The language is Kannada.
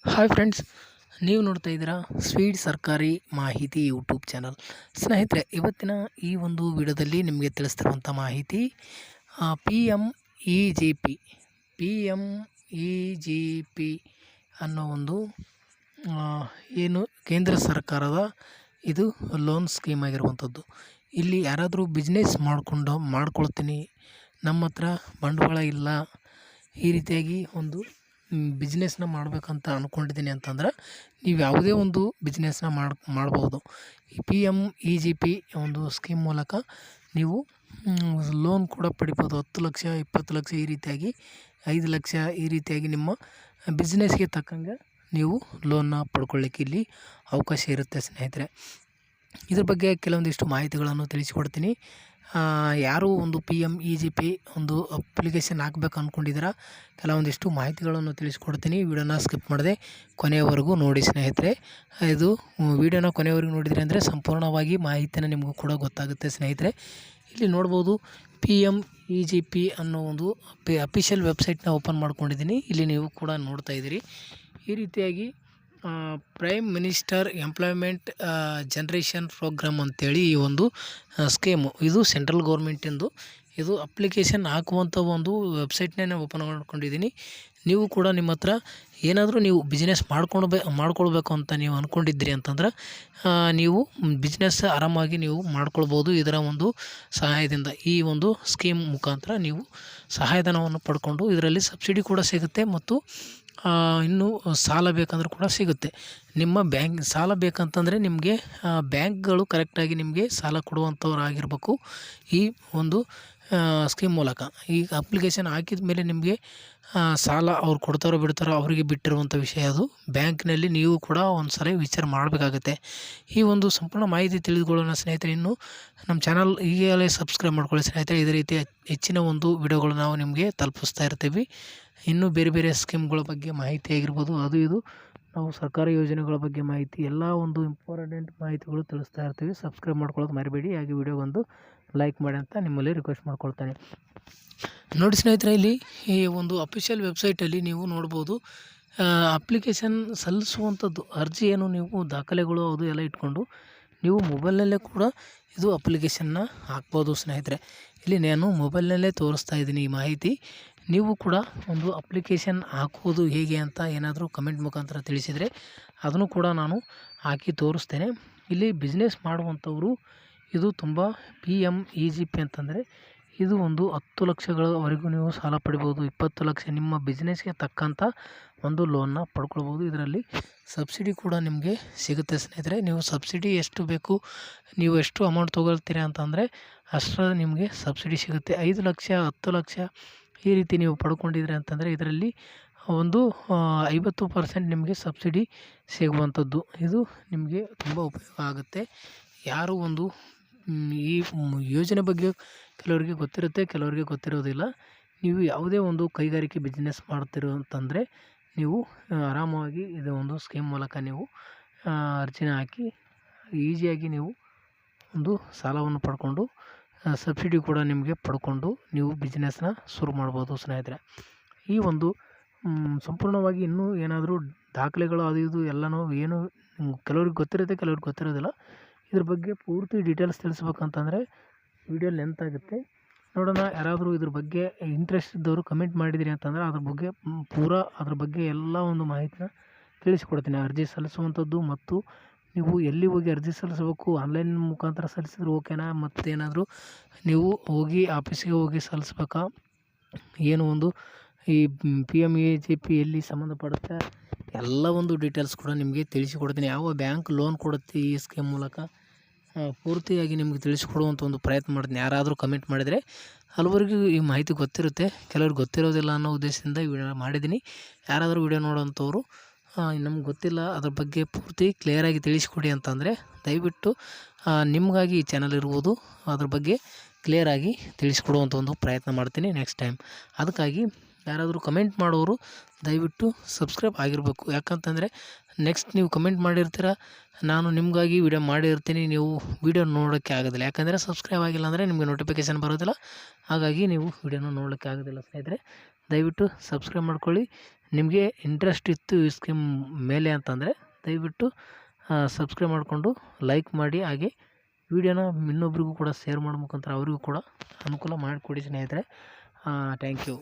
ಹಾಯ್ ಫ್ರೆಂಡ್ಸ್, ನೀವು ನೋಡ್ತಾ ಇದ್ದೀರಾ ಸ್ವೀಟ್ ಸರ್ಕಾರಿ ಮಾಹಿತಿ ಯೂಟ್ಯೂಬ್ ಚಾನಲ್. ಸ್ನೇಹಿತರೆ, ಇವತ್ತಿನ ಈ ಒಂದು ವಿಡಿಯೋದಲ್ಲಿ ನಿಮಗೆ ತಿಳಿಸ್ತಿರುವಂಥ ಮಾಹಿತಿ P M E G P ಅನ್ನೋ ಒಂದು ಏನು ಕೇಂದ್ರ ಸರ್ಕಾರದ ಇದು ಲೋನ್ ಸ್ಕೀಮ್ ಆಗಿರುವಂಥದ್ದು. ಇಲ್ಲಿ ಯಾರಾದರೂ ಬಿಸ್ನೆಸ್ ಮಾಡ್ಕೊಳ್ತೀನಿ, ನಮ್ಮ ಹತ್ರ ಬಂಡವಾಳ ಇಲ್ಲ, ಈ ರೀತಿಯಾಗಿ ಒಂದು ಬಿಸ್ನೆಸ್ನ ಮಾಡಬೇಕಂತ ಅಂದ್ಕೊಂಡಿದ್ದೀನಿ ಅಂತಂದ್ರೆ ನೀವು ಯಾವುದೇ ಒಂದು ಬಿಸ್ನೆಸ್ನ ಮಾಡ್ಬೋದು. ಈ PMEGP ಒಂದು ಸ್ಕೀಮ್ ಮೂಲಕ ನೀವು ಲೋನ್ ಕೂಡ ಪಡಿಬೋದು. 10 ಲಕ್ಷ, 20 ಲಕ್ಷ, ಈ ರೀತಿಯಾಗಿ 5 ಲಕ್ಷ, ಈ ರೀತಿಯಾಗಿ ನಿಮ್ಮ ಬಿಸ್ನೆಸ್ಗೆ ತಕ್ಕಂಗೆ ನೀವು ಲೋನ್ನ ಪಡ್ಕೊಳ್ಳಿಕ್ಕೆ ಇಲ್ಲಿ ಅವಕಾಶ ಇರುತ್ತೆ ಸ್ನೇಹಿತರೆ. ಇದ್ರ ಬಗ್ಗೆ ಕೆಲವೊಂದಿಷ್ಟು ಮಾಹಿತಿಗಳನ್ನು ತಿಳಿಸಿಕೊಡ್ತೀನಿ. ಯಾರು ಒಂದು PMEGP ಒಂದು ಅಪ್ಲಿಕೇಶನ್ ಹಾಕ್ಬೇಕು ಅಂದ್ಕೊಂಡಿದ್ದೀರಾ, ಕೆಲವೊಂದಿಷ್ಟು ಮಾಹಿತಿಗಳನ್ನು ತಿಳಿಸ್ಕೊಡ್ತೀನಿ. ವಿಡಿಯೋನ ಸ್ಕಿಪ್ ಮಾಡದೆ ಕೊನೆಯವರೆಗೂ ನೋಡಿ ಸ್ನೇಹಿತರೆ. ಇದು ವಿಡಿಯೋನ ಕೊನೆಯವರೆಗೂ ನೋಡಿದರೆ ಅಂದರೆ ಸಂಪೂರ್ಣವಾಗಿ ಮಾಹಿತಿನ ನಿಮಗೂ ಕೂಡ ಗೊತ್ತಾಗುತ್ತೆ ಸ್ನೇಹಿತರೆ. ಇಲ್ಲಿ ನೋಡ್ಬೋದು, PMEGP ಅನ್ನೋ ಒಂದು ಅಫಿಷಿಯಲ್ ವೆಬ್ಸೈಟ್ನ ಓಪನ್ ಮಾಡ್ಕೊಂಡಿದ್ದೀನಿ. ಇಲ್ಲಿ ನೀವು ಕೂಡ ನೋಡ್ತಾ ಇದ್ದೀರಿ. ಈ ರೀತಿಯಾಗಿ prime minister employment generation program ಅಂತೇಳಿ ಈ ಒಂದು ಸ್ಕೀಮು, ಇದು ಸೆಂಟ್ರಲ್ ಗೌರ್ಮೆಂಟಿಂದು. ಇದು ಅಪ್ಲಿಕೇಶನ್ ಹಾಕುವಂಥ ಒಂದು ವೆಬ್ಸೈಟ್ನೇ ಓಪನ್ ಮಾಡ್ಕೊಂಡಿದ್ದೀನಿ. ನೀವು ಕೂಡ ನಿಮ್ಮ ಹತ್ರ ಏನಾದರೂ ನೀವು ಬಿಸ್ನೆಸ್ ಮಾಡ್ಕೊಳ್ಬೇಕು ಅಂತ ನೀವು ಅಂದ್ಕೊಂಡಿದ್ರಿ ಅಂತಂದ್ರೆ ನೀವು ಬಿಸ್ನೆಸ್ ಆರಾಮಾಗಿ ನೀವು ಮಾಡ್ಕೊಳ್ಬೋದು. ಇದರ ಒಂದು ಸಹಾಯದಿಂದ, ಈ ಒಂದು ಸ್ಕೀಮ್ ಮುಖಾಂತರ ನೀವು ಸಹಾಯಧನವನ್ನು ಪಡ್ಕೊಂಡು ಇದರಲ್ಲಿ ಸಬ್ಸಿಡಿ ಕೂಡ ಸಿಗುತ್ತೆ ಮತ್ತು ಇನ್ನೂ ಸಾಲ ಬೇಕಂದ್ರೆ ಕೂಡ ಸಿಗುತ್ತೆ. ನಿಮ್ಮ ಬ್ಯಾಂಕ್ ಸಾಲ ಬೇಕಂತಂದರೆ ನಿಮಗೆ ಬ್ಯಾಂಕ್ಗಳು ಕರೆಕ್ಟಾಗಿ ನಿಮಗೆ ಸಾಲ ಕೊಡುವಂಥವ್ರು ಆಗಿರಬೇಕು. ಈ ಒಂದು ಸ್ಕೀಮ್ ಮೂಲಕ ಈ ಅಪ್ಲಿಕೇಶನ್ ಹಾಕಿದ ಮೇಲೆ ನಿಮಗೆ ಸಾಲ ಅವ್ರು ಕೊಡ್ತಾರೋ ಬಿಡ್ತಾರೋ ಅವರಿಗೆ ಬಿಟ್ಟಿರುವಂಥ ವಿಷಯ. ಅದು ಬ್ಯಾಂಕ್ನಲ್ಲಿ ನೀವು ಕೂಡ ಒಂದು ಸಲ ವಿಚಾರ ಮಾಡಬೇಕಾಗತ್ತೆ. ಈ ಒಂದು ಸಂಪೂರ್ಣ ಮಾಹಿತಿ ತಿಳಿದುಕೊಳ್ಳೋಣ ಸ್ನೇಹಿತರೆ. ಇನ್ನು ನಮ್ಮ ಚಾನಲ್ ಈಗಲೇ ಸಬ್ಸ್ಕ್ರೈಬ್ ಮಾಡ್ಕೊಳ್ಳಿ ಸ್ನೇಹಿತರೆ. ಇದೇ ರೀತಿ ಹೆಚ್ಚಿನ ಒಂದು ವಿಡಿಯೋಗಳು ನಾವು ನಿಮಗೆ ತಲುಪಿಸ್ತಾ ಇರ್ತೀವಿ. ಇನ್ನೂ ಬೇರೆ ಬೇರೆ ಸ್ಕೀಮ್ಗಳ ಬಗ್ಗೆ ಮಾಹಿತಿ ಆಗಿರ್ಬೋದು, ಅದು ಇದು ನಾವು ಸರ್ಕಾರಿ ಯೋಜನೆಗಳ ಬಗ್ಗೆ ಮಾಹಿತಿ, ಎಲ್ಲ ಒಂದು ಇಂಪಾರ್ಟೆಂಟ್ ಮಾಹಿತಿಗಳು ತಿಳಿಸ್ತಾ ಇರ್ತೀವಿ. ಸಬ್ಸ್ಕ್ರೈಬ್ ಮಾಡ್ಕೊಳ್ಳೋದು ಮರಿಬೇಡಿ, ಹಾಗೆ ವಿಡಿಯೋಗೊಂದು ಲೈಕ್ ಮಾಡಿ ಅಂತ ನಿಮ್ಮಲ್ಲಿ ರಿಕ್ವೆಸ್ಟ್ ಮಾಡ್ಕೊಳ್ತಾನೆ. ನೋಡಿ ಸ್ನೇಹಿತರೆ, ಇಲ್ಲಿ ಈ ಒಂದು ಅಫಿಷಿಯಲ್ ವೆಬ್ಸೈಟಲ್ಲಿ ನೀವು ನೋಡ್ಬೋದು, ಅಪ್ಲಿಕೇಶನ್ ಸಲ್ಲಿಸುವಂಥದ್ದು ಅರ್ಜಿ ಏನು, ನೀವು ದಾಖಲೆಗಳು ಅದು ಎಲ್ಲ ಇಟ್ಕೊಂಡು ನೀವು ಮೊಬೈಲ್ನಲ್ಲೇ ಕೂಡ ಇದು ಅಪ್ಲಿಕೇಶನ್ನ ಹಾಕ್ಬೋದು ಸ್ನೇಹಿತರೆ. ಇಲ್ಲಿ ನಾನು ಮೊಬೈಲ್ನಲ್ಲೇ ತೋರಿಸ್ತಾ ಇದ್ದೀನಿ ಈ ಮಾಹಿತಿ. ನೀವು ಕೂಡ ಒಂದು ಅಪ್ಲಿಕೇಶನ್ ಹಾಕುವುದು ಹೇಗೆ ಅಂತ ಏನಾದರೂ ಕಮೆಂಟ್ ಮುಖಾಂತರ ತಿಳಿಸಿದರೆ ಅದನ್ನು ಕೂಡ ನಾನು ಹಾಕಿ ತೋರಿಸ್ತೇನೆ. ಇಲ್ಲಿ ಬಿಸ್ನೆಸ್ ಮಾಡುವಂಥವರು ಇದು ತುಂಬ PMEGP ಅಂತಂದರೆ ಇದು ಒಂದು 10 ಲಕ್ಷಗಳವರೆಗೂ ನೀವು ಸಾಲ ಪಡಿಬೋದು. 20 ಲಕ್ಷ ನಿಮ್ಮ ಬಿಸ್ನೆಸ್ಗೆ ತಕ್ಕಂಥ ಒಂದು ಲೋನ್ನ ಪಡ್ಕೊಳ್ಬೋದು. ಇದರಲ್ಲಿ ಸಬ್ಸಿಡಿ ಕೂಡ ನಿಮಗೆ ಸಿಗುತ್ತೆ ಸ್ನೇಹಿತರೆ. ನೀವು ಸಬ್ಸಿಡಿ ಎಷ್ಟು ಬೇಕು, ನೀವು ಎಷ್ಟು ಅಮೌಂಟ್ ತೊಗೊಳ್ತೀರಾ ಅಂತಂದರೆ ಅಷ್ಟರ ನಿಮಗೆ ಸಬ್ಸಿಡಿ ಸಿಗುತ್ತೆ. 5 ಲಕ್ಷ, 10 ಲಕ್ಷ ಈ ರೀತಿ ನೀವು ಪಡ್ಕೊಂಡಿದ್ರೆ ಅಂತಂದರೆ ಇದರಲ್ಲಿ ಒಂದು 50% ನಿಮಗೆ ಸಬ್ಸಿಡಿ ಸಿಗುವಂಥದ್ದು. ಇದು ನಿಮಗೆ ತುಂಬ ಉಪಯೋಗ ಆಗುತ್ತೆ. ಯಾರು ಒಂದು ಈ ಯೋಜನೆ ಬಗ್ಗೆ ಕೆಲವರಿಗೆ ಗೊತ್ತಿರುತ್ತೆ, ಕೆಲವರಿಗೆ ಗೊತ್ತಿರೋದಿಲ್ಲ. ನೀವು ಯಾವುದೇ ಒಂದು ಕೈಗಾರಿಕೆ ಬಿಸ್ನೆಸ್ ಮಾಡ್ತಿರೋ ಅಂತಂದರೆ ನೀವು ಆರಾಮವಾಗಿ ಇದು ಒಂದು ಸ್ಕೀಮ್ ಮೂಲಕ ನೀವು ಅರ್ಜಿನ ಹಾಕಿ ಈಸಿಯಾಗಿ ನೀವು ಒಂದು ಸಾಲವನ್ನು ಪಡ್ಕೊಂಡು ಸಬ್ಸಿಡಿ ಕೂಡ ನಿಮಗೆ ಪಡ್ಕೊಂಡು ನೀವು ಬಿಸ್ನೆಸ್ನ ಶುರು ಮಾಡ್ಬೋದು ಸ್ನೇಹಿತರೆ. ಈ ಒಂದು ಸಂಪೂರ್ಣವಾಗಿ ಇನ್ನೂ ಏನಾದರೂ ದಾಖಲೆಗಳು ಅದು ಇದು ಎಲ್ಲನೂ ಏನು ಕೆಲವ್ರಿಗೆ ಗೊತ್ತಿರುತ್ತೆ, ಕೆಲವ್ರಿಗೆ ಗೊತ್ತಿರೋದಿಲ್ಲ. ಇದ್ರ ಬಗ್ಗೆ ಪೂರ್ತಿ ಡೀಟೇಲ್ಸ್ ತಿಳಿಸ್ಬೇಕಂತಂದರೆ ವಿಡಿಯೋ ಲೆಂತ್ ಆಗುತ್ತೆ. ನೋಡೋಣ, ಯಾರಾದರೂ ಇದ್ರ ಬಗ್ಗೆ ಇಂಟ್ರೆಸ್ಟ್ ಇದ್ದವರು ಕಮೆಂಟ್ ಮಾಡಿದಿರಿ ಅಂತಂದರೆ ಅದ್ರ ಬಗ್ಗೆ ಎಲ್ಲ ಒಂದು ಮಾಹಿತಿನ ತಿಳಿಸಿಕೊಡ್ತೀನಿ. ಅರ್ಜಿ ಸಲ್ಲಿಸುವಂಥದ್ದು ಮತ್ತು ನೀವು ಎಲ್ಲಿ ಹೋಗಿ ಅರ್ಜಿ ಸಲ್ಲಿಸಬೇಕು, ಆನ್ಲೈನ್ ಮುಖಾಂತರ ಸಲ್ಲಿಸಿದ್ರೆ ಓಕೆನಾ, ಮತ್ತೇನಾದರೂ ನೀವು ಹೋಗಿ ಆಫೀಸಿಗೆ ಹೋಗಿ ಸಲ್ಲಿಸ್ಬೇಕಾ, ಏನು ಒಂದು ಈ PMEGP ಎಲ್ಲಿ ಸಂಬಂಧಪಡುತ್ತೆ ಎಲ್ಲ ಒಂದು ಡೀಟೇಲ್ಸ್ ಕೂಡ ನಿಮಗೆ ತಿಳಿಸಿಕೊಡ್ತೀನಿ. ಯಾವ ಬ್ಯಾಂಕ್ ಲೋನ್ ಕೊಡುತ್ತೆ ಈ ಸ್ಕೀಮ್ ಮೂಲಕ ಪೂರ್ತಿಯಾಗಿ ನಿಮಗೆ ತಿಳಿಸಿಕೊಡುವಂಥ ಒಂದು ಪ್ರಯತ್ನ ಮಾಡ್ತೀನಿ. ಯಾರಾದರೂ ಕಮೆಂಟ್ ಮಾಡಿದರೆ ಹಲವರಿಗೂ ಈ ಮಾಹಿತಿ ಗೊತ್ತಿರುತ್ತೆ, ಕೆಲವ್ರಿಗೆ ಗೊತ್ತಿರೋದಿಲ್ಲ ಅನ್ನೋ ಉದ್ದೇಶದಿಂದ ಈ ವಿಡಿಯೋ ಮಾಡಿದ್ದೀನಿ. ಯಾರಾದರೂ ವಿಡಿಯೋ ನೋಡೋಂಥವ್ರು ನಮ್ಗೆ ಗೊತ್ತಿಲ್ಲ ಅದ್ರ ಬಗ್ಗೆ ಪೂರ್ತಿ ಕ್ಲಿಯರಾಗಿ ತಿಳಿಸ್ಕೊಡಿ ಅಂತಂದರೆ ದಯವಿಟ್ಟು ನಿಮಗಾಗಿ ಈ ಚಾನಲ್ ಇರ್ಬೋದು, ಅದ್ರ ಬಗ್ಗೆ ಕ್ಲಿಯರಾಗಿ ತಿಳಿಸ್ಕೊಡುವಂಥ ಒಂದು ಪ್ರಯತ್ನ ಮಾಡ್ತೀನಿ ನೆಕ್ಸ್ಟ್ ಟೈಮ್. ಅದಕ್ಕಾಗಿ ಯಾರಾದರೂ ಕಮೆಂಟ್ ಮಾಡೋರು ದಯವಿಟ್ಟು ಸಬ್ಸ್ಕ್ರೈಬ್ ಆಗಿರಬೇಕು. ಯಾಕಂತಂದರೆ ನೆಕ್ಸ್ಟ್ ನೀವು ಕಮೆಂಟ್ ಮಾಡಿರ್ತೀರ, ನಾನು ನಿಮಗಾಗಿ ವಿಡಿಯೋ ಮಾಡಿರ್ತೀನಿ, ನೀವು ವಿಡಿಯೋ ನೋಡೋಕ್ಕೆ ಆಗೋದಿಲ್ಲ. ಯಾಕಂದರೆ ಸಬ್ಸ್ಕ್ರೈಬ್ ಆಗಿಲ್ಲ ಅಂದರೆ ನಿಮಗೆ ನೋಟಿಫಿಕೇಷನ್ ಬರೋದಿಲ್ಲ, ಹಾಗಾಗಿ ನೀವು ವಿಡಿಯೋನ ನೋಡೋಕ್ಕೆ ಆಗೋದಿಲ್ಲ ಸ್ನೇಹಿತರೆ. ದಯವಿಟ್ಟು ಸಬ್ಸ್ಕ್ರೈಬ್ ಮಾಡ್ಕೊಳ್ಳಿ. ನಿಮಗೆ ಇಂಟ್ರೆಸ್ಟ್ ಇತ್ತು ಈ ಸ್ಕೀಮ್ ಮೇಲೆ ಅಂತಂದರೆ ದಯವಿಟ್ಟು ಸಬ್ಸ್ಕ್ರೈಬ್ ಮಾಡಿಕೊಂಡು ಲೈಕ್ ಮಾಡಿ, ಹಾಗೆ ವಿಡಿಯೋನ ಇನ್ನೊಬ್ರಿಗೂ ಕೂಡ ಶೇರ್ ಮಾಡೋ ಮುಖಾಂತರ ಅವರಿಗೂ ಕೂಡ ಅನುಕೂಲ ಮಾಡಿಕೊಡಿ ಸ್ನೇಹಿತರೆ. Thank you.